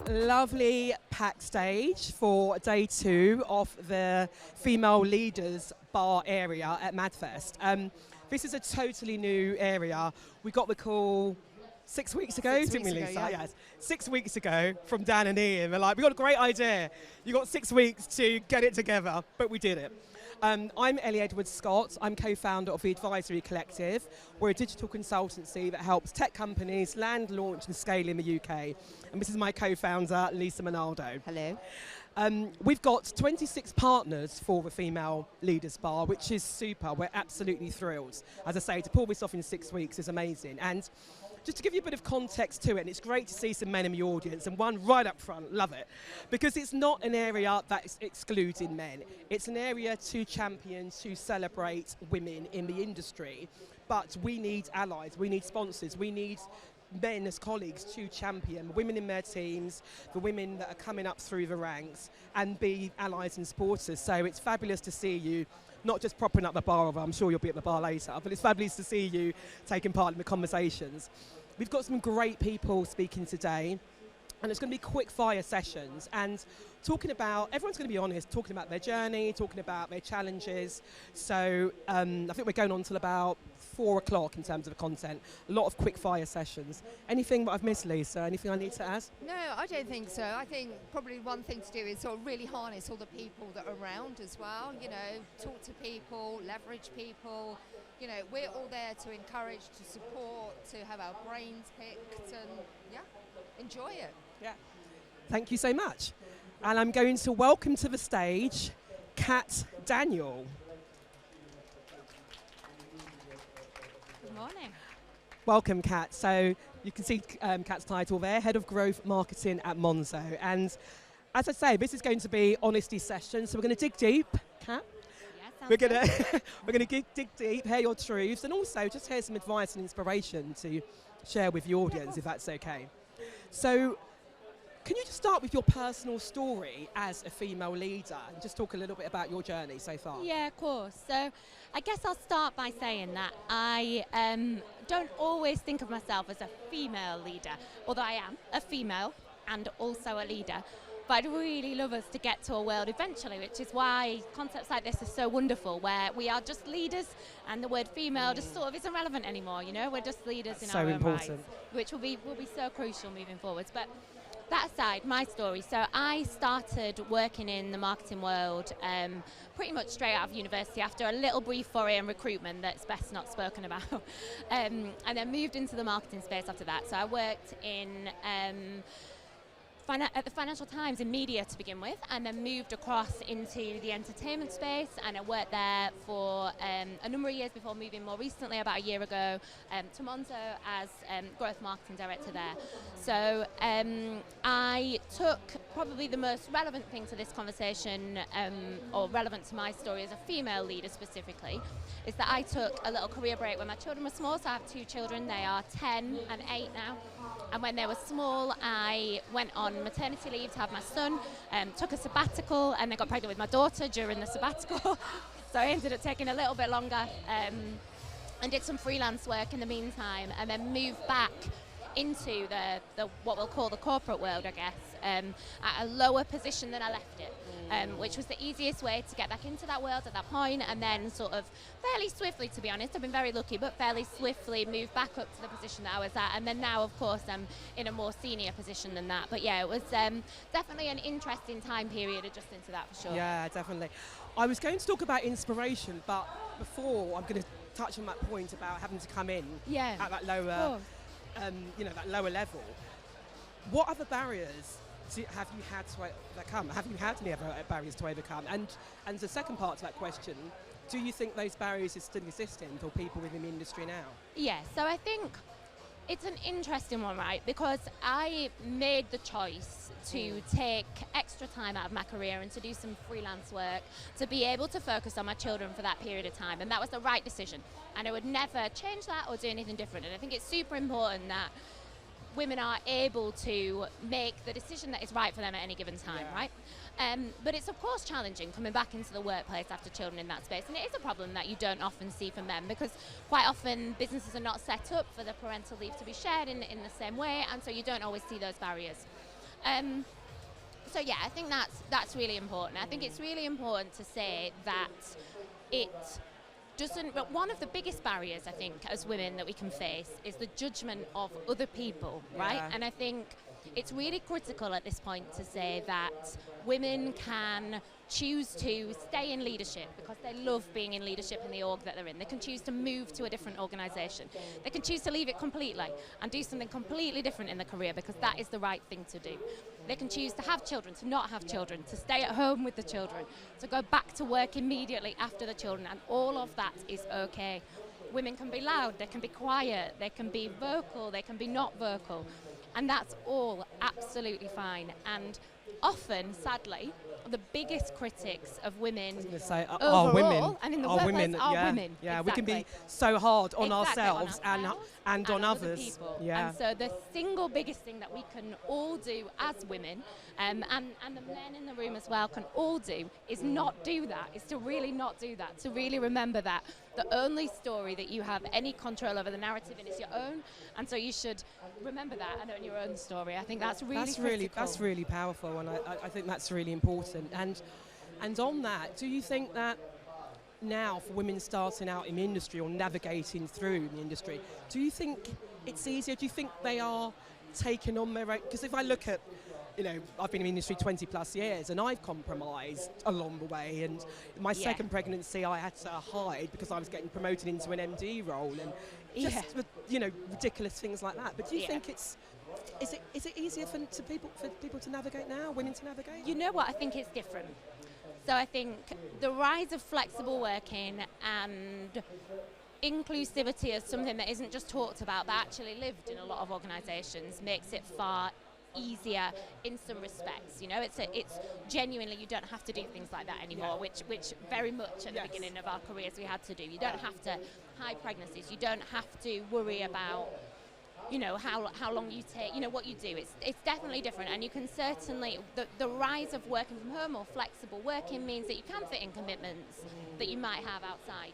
Lovely packed stage for day 2 of the Female Leaders Bar area at MadFest. This is a totally new area. We got the call 6 weeks ago, didn't we, Lisa? Yeah. Yes. 6 weeks ago from Dan and Ian. They're like, we got a great idea. You got 6 weeks to get it together, but we did it. I'm Ellie Edwards-Scott. I'm co-founder of the Advisory Collective. We're a digital consultancy that helps tech companies land, launch and scale in the UK. And this is my co-founder, Lisa Monaldo. Hello. We've got 26 partners for the Female Leaders Bar, which is super. We're absolutely thrilled. As I say, to pull this off in 6 weeks is amazing. And just to give you a bit of context to it, and it's great to see some men in the audience, and one right up front, love it, because it's not an area that is excluding men. It's an area to champion, to celebrate women in the industry, but we need allies, we need sponsors, we need men as colleagues to champion women in their teams, the women that are coming up through the ranks, and be allies and supporters. So it's fabulous to see you not just propping up the bar, although I'm sure you'll be at the bar later, but it's fabulous to see you taking part in the conversations. We've got some great people speaking today, and it's going to be quick fire sessions and talking about, everyone's going to be honest, talking about their journey, talking about their challenges. So I think we're going on till about 4 o'clock in terms of the content. A lot of quick fire sessions. Anything that I've missed, Lisa? Anything I need to add? No, I don't think so. I think probably one thing to do is sort of really harness all the people that are around as well. You know, talk to people, leverage people. You know, we're all there to encourage, to support, to have our brains picked and, yeah, enjoy it. Yeah. Thank you so much. And I'm going to welcome to the stage Kat Daniel. Good morning. Welcome, Kat. So you can see Kat's title there, Head of Growth Marketing at Monzo. And as I say, this is going to be honesty session, so we're going to dig deep, Kat. We're gonna dig deep, hear your truths, and also just hear some advice and inspiration to share with the audience, if that's okay. So, can you just start with your personal story as a female leader, and just talk a little bit about your journey so far? Yeah, of course. So, I guess I'll start by saying that I don't always think of myself as a female leader, although I am a female and also a leader. But I'd really love us to get to a world eventually, which is why concepts like this are so wonderful, where we are just leaders and the word female just sort of isn't relevant anymore, you know? We're just leaders in our own rights, which will be so crucial moving forwards. But that aside, my story. So I started working in the marketing world pretty much straight out of university after a little brief foray in recruitment that's best not spoken about. And then moved into the marketing space after that. So I worked in at the Financial Times in media to begin with, and then moved across into the entertainment space, and I worked there for a number of years before moving more recently, about a year ago, to Monzo as growth marketing director there. So I took probably the most relevant thing to this conversation, or relevant to my story as a female leader specifically, is that I took a little career break when my children were small. So I have 2 children, they are 10 and 8 now. And when they were small, I went on maternity leave to have my son, took a sabbatical, and then got pregnant with my daughter during the sabbatical. So I ended up taking a little bit longer and did some freelance work in the meantime, and then moved back into the what we'll call the corporate world, I guess, at a lower position than I left it, which was the easiest way to get back into that world at that point, and then sort of fairly swiftly, to be honest, I've been very lucky, but fairly swiftly moved back up to the position that I was at, and then now, of course, I'm in a more senior position than that. But yeah, it was definitely an interesting time period adjusting to that, for sure. Yeah, definitely. I was going to talk about inspiration, but before I'm going to touch on that point about having to come in at that lower, that lower level. What other barriers have you had to overcome? Have you had any other barriers to overcome? And the second part to that question, do you think those barriers are still existing for people within the industry now? Yeah, so I think it's an interesting one, right? Because I made the choice to take extra time out of my career and to do some freelance work to be able to focus on my children for that period of time. And that was the right decision. And I would never change that or do anything different. And I think it's super important that women are able to make the decision that is right for them at any given time, right? But it's of course challenging coming back into the workplace after children in that space, and it is a problem that you don't often see from men, because quite often businesses are not set up for the parental leave to be shared in the same way, and so you don't always see those barriers. So yeah, I think that's really important. I think it's really important to say that it doesn't. But one of the biggest barriers I think as women that we can face is the judgment of other people, right? Yeah. And I think it's really critical at this point to say that women can choose to stay in leadership because they love being in leadership in the org that they're in. They can choose to move to a different organisation. They can choose to leave it completely and do something completely different in their career because that is the right thing to do. They can choose to have children, to not have children, to stay at home with the children, to go back to work immediately after the children, and all of that is okay. Women can be loud, they can be quiet, they can be vocal, they can be not vocal, and that's all absolutely fine. And often, sadly, the biggest critics of women Are overall women. and in the Are workplace women, are yeah. women. Yeah, exactly. we can be so hard on Exactly, ourselves on ourselves and on other others. people. Yeah. And so the single biggest thing that we can all do as women, and the men in the room as well can all do, is not do that. Is to really not do that. To really remember that the only story that you have any control over the narrative in is your own. And so you should remember that and own your own story. I think that's really critical. That's really powerful, and I think that's really important. And on that, do you think that now for women starting out in the industry or navigating through the industry, do you think it's easier? Do you think they are taking on their own? Because if I look at, I've been in the industry 20 plus years and I've compromised along the way, and my second pregnancy I had to hide because I was getting promoted into an MD role and just ridiculous things like that. But do you think is it easier for people to navigate now, women to navigate? You know what, I think it's different. So I think the rise of flexible working and inclusivity as something that isn't just talked about but actually lived in a lot of organisations makes it far easier in some respects. It's genuinely, you don't have to do things like that anymore, which very much at the beginning of our careers we had to do. You don't have to hide pregnancies. You don't have to worry about how long you take, what you do. It's definitely different, and you can certainly, the rise of working from home or flexible working means that you can fit in commitments that you might have outside.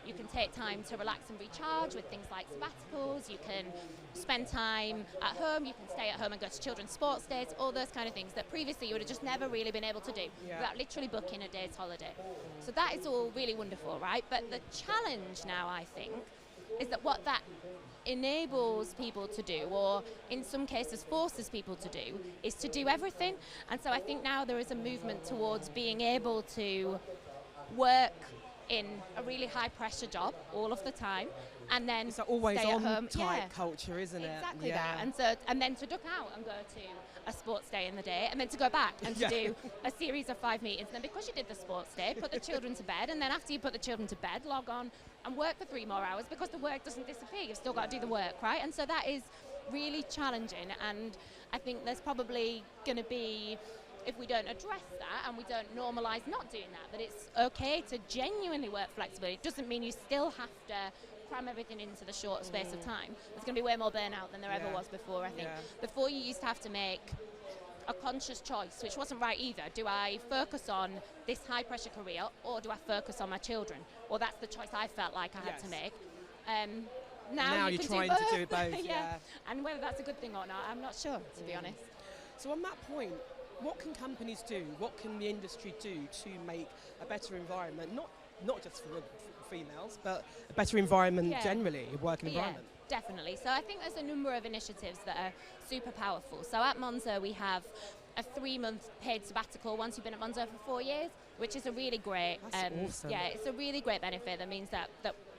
You can take time to relax and recharge with things like sabbaticals. You can spend time at home. You can stay at home and go to children's sports days, all those kind of things that previously you would have just never really been able to do without literally booking a day's holiday. So that is all really wonderful, right? But the challenge now, I think, is that what that enables people to do, or in some cases forces people to do, is to do everything. And so I think now there is a movement towards being able to work in a really high pressure job all of the time, and then it's always stay on at home. type culture, isn't it? Exactly that. And then to duck out and go to a sports day in the day, and then to go back and to do a series of 5 meetings, and then because you did the sports day, put the children to bed, and then after you put the children to bed, log on and work for 3 more hours because the work doesn't disappear. You've still got to do the work, right? And so that is really challenging, and I think there's probably going to be, if we don't address that and we don't normalise not doing that it's okay to genuinely work flexibly. It doesn't mean you still have to cram everything into the short space of time. There's going to be way more burnout than there ever was before, I think. Before, you used to have to make a conscious choice, which wasn't right either. Do I focus on this high pressure career, or do I focus on my children? Well, that's the choice I felt like I had to make. Now you're can trying to do both. And whether that's a good thing or not, I'm not sure, to be honest. So on that point, what can companies do? What can the industry do to make a better environment, not just for females, but a better environment generally, a working environment? Definitely. So I think there's a number of initiatives that are super powerful. So at Monzo we have a 3-month paid sabbatical once you've been at Monzo for 4 years, which is a really great, That's awesome. it's a really great benefit. That means that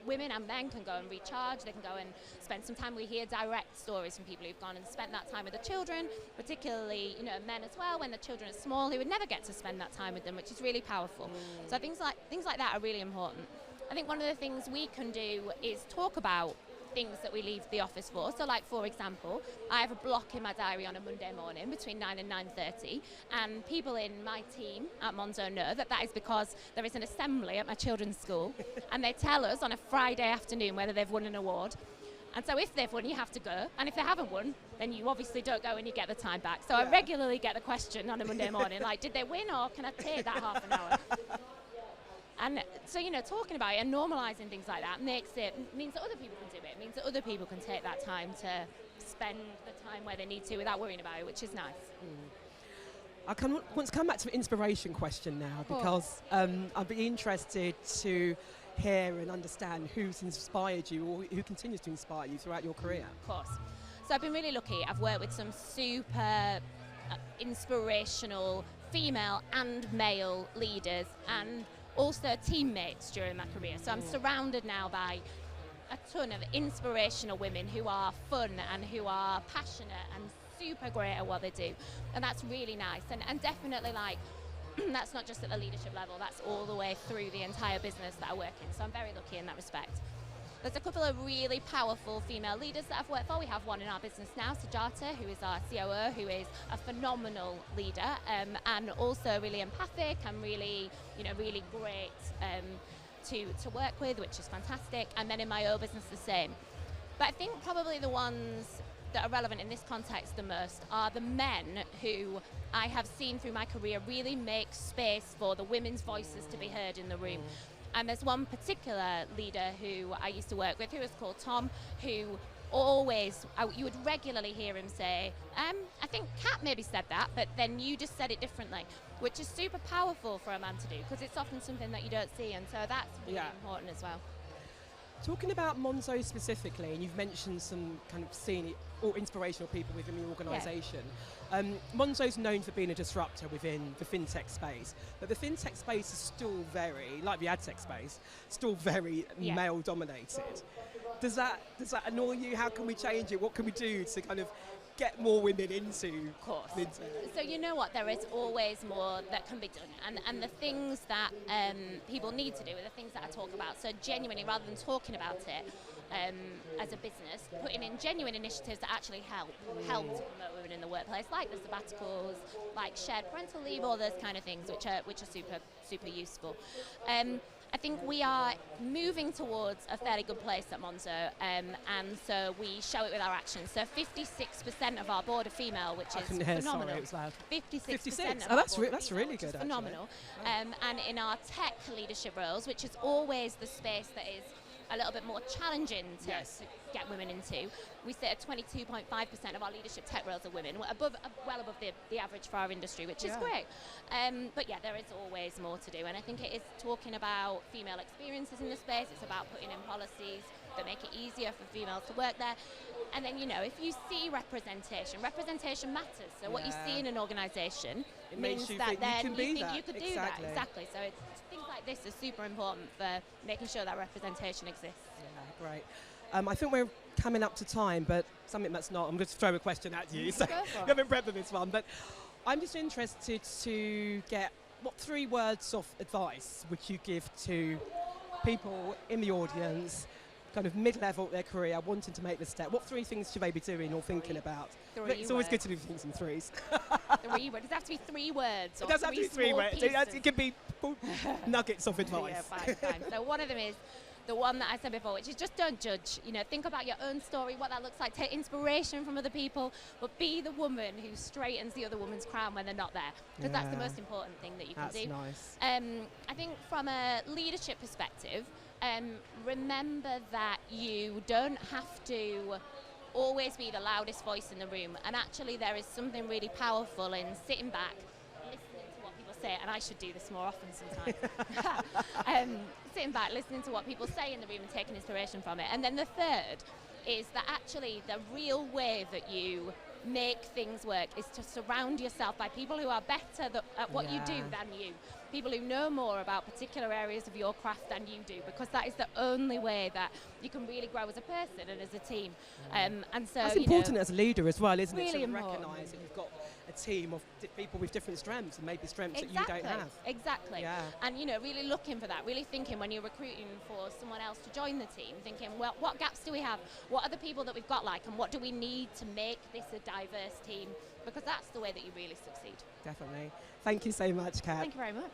women and men can go and recharge. They can go and spend some time. We hear direct stories from people who've gone and spent that time with the children, particularly men as well, when the children are small, who would never get to spend that time with them, which is really powerful. So things like that are really important. I think one of the things we can do is talk about things that we leave the office for. So like, for example, I have a block in my diary on a Monday morning between 9 and 9:30, and people in my team at Monzo know that is because there is an assembly at my children's school and they tell us on a Friday afternoon whether they've won an award. And so if they've won, you have to go, and if they haven't won, then you obviously don't go and you get the time back. So I regularly get the question on a Monday morning, like, did they win, or can I take that half an hour? And so, talking about it and normalising things like that means that other people can do it. It means that other people can take that time to spend the time where they need to without worrying about it, which is nice. I want to come back to an inspiration question now, because I'd be interested to hear and understand who's inspired you or who continues to inspire you throughout your career. Of course. So I've been really lucky. I've worked with some super inspirational female and male leaders and also teammates during my career. So I'm surrounded now by a ton of inspirational women who are fun and who are passionate and super great at what they do, and that's really nice. And definitely, like, that's not just at the leadership level, that's all the way through the entire business that I work in, so I'm very lucky in that respect. There's a couple of really powerful female leaders that I've worked for. We have one in our business now, Sujata, who is our COO, who is a phenomenal leader, and also really empathic and really great to work with, which is fantastic. And then in my own business, the same. But I think probably the ones that are relevant in this context the most are the men who I have seen through my career really make space for the women's voices to be heard in the room. And there's one particular leader who I used to work with, who is called Tom, who always, you would regularly hear him say, I think Kat maybe said that, but then you just said it differently, which is super powerful for a man to do, because it's often something that you don't see, and so that's really important as well. Talking about Monzo specifically, and you've mentioned some kind of senior or inspirational people within the organisation. Monzo's known for being a disruptor within the fintech space, but the fintech space is still very, like the ad tech space, still very male dominated. Does that annoy you? How can we change it? What can we do to kind of get more women into fintech? So you know what, there is always more that can be done, and the things that people need to do are the things that I talk about. So genuinely, rather than talking about it as a business, putting in genuine initiatives that actually help to promote women in the workplace, like the sabbaticals, like shared parental leave, all those kind of things, which are super useful. I think we are moving towards a fairly good place at Monzo, and so we show it with our actions. So 56% of our board are female, which is phenomenal. Sorry, it was loud. 56%. Oh, that's really good. Phenomenal. And in our tech leadership roles, which is always the space that is a little bit more challenging to get women into, we sit at 22.5% of our leadership tech roles are women, well above the average for our industry, which is great. But there is always more to do, and I think it is talking about female experiences in the space. It's about putting in policies that make it easier for females to work there. And then, if you see representation matters. So what you see in an organisation means that then you think you could do that. Exactly. So it's things like this are super important for making sure that representation exists. Yeah, great. I think we're coming up to time, but something that's not. I'm going to throw a question at you. So you haven't prepped for this one, but I'm just interested to get what 3 words of advice would you give to people in the audience, kind of mid-level of their career, wanting to make the step? What 3 things should they be doing or thinking about? It's always good to do things in 3s. 3 words. Does it have to be 3 words? It doesn't have to be 3 words. It can be nuggets of advice. Yeah, fine. So one of them is the one that I said before, which is just don't judge. Think about your own story, what that looks like. Take inspiration from other people, but be the woman who straightens the other woman's crown when they're not there, because that's the most important thing that you can do. That's nice. I think from a leadership perspective, remember that you don't have to always be the loudest voice in the room, and actually there is something really powerful in sitting back, listening to what people say, and I should do this more often sometimes. Sitting back, listening to what people say in the room and taking inspiration from it. And then the third is that actually the real way that you make things work is to surround yourself by people who are better at what you do than you. People who know more about particular areas of your craft than you do, because that is the only way that you can really grow as a person and as a team. And so that's important as a leader as well, isn't really it? To recognise that you've got a team of people with different strengths, and maybe strengths that you don't have. Exactly. And really looking for that, really thinking when you're recruiting for someone else to join the team, thinking, well, what gaps do we have? What are the people that we've got like, and what do we need to make this a diverse team? Because that's the way that you really succeed. Definitely. Thank you so much, Kat. Thank you very much.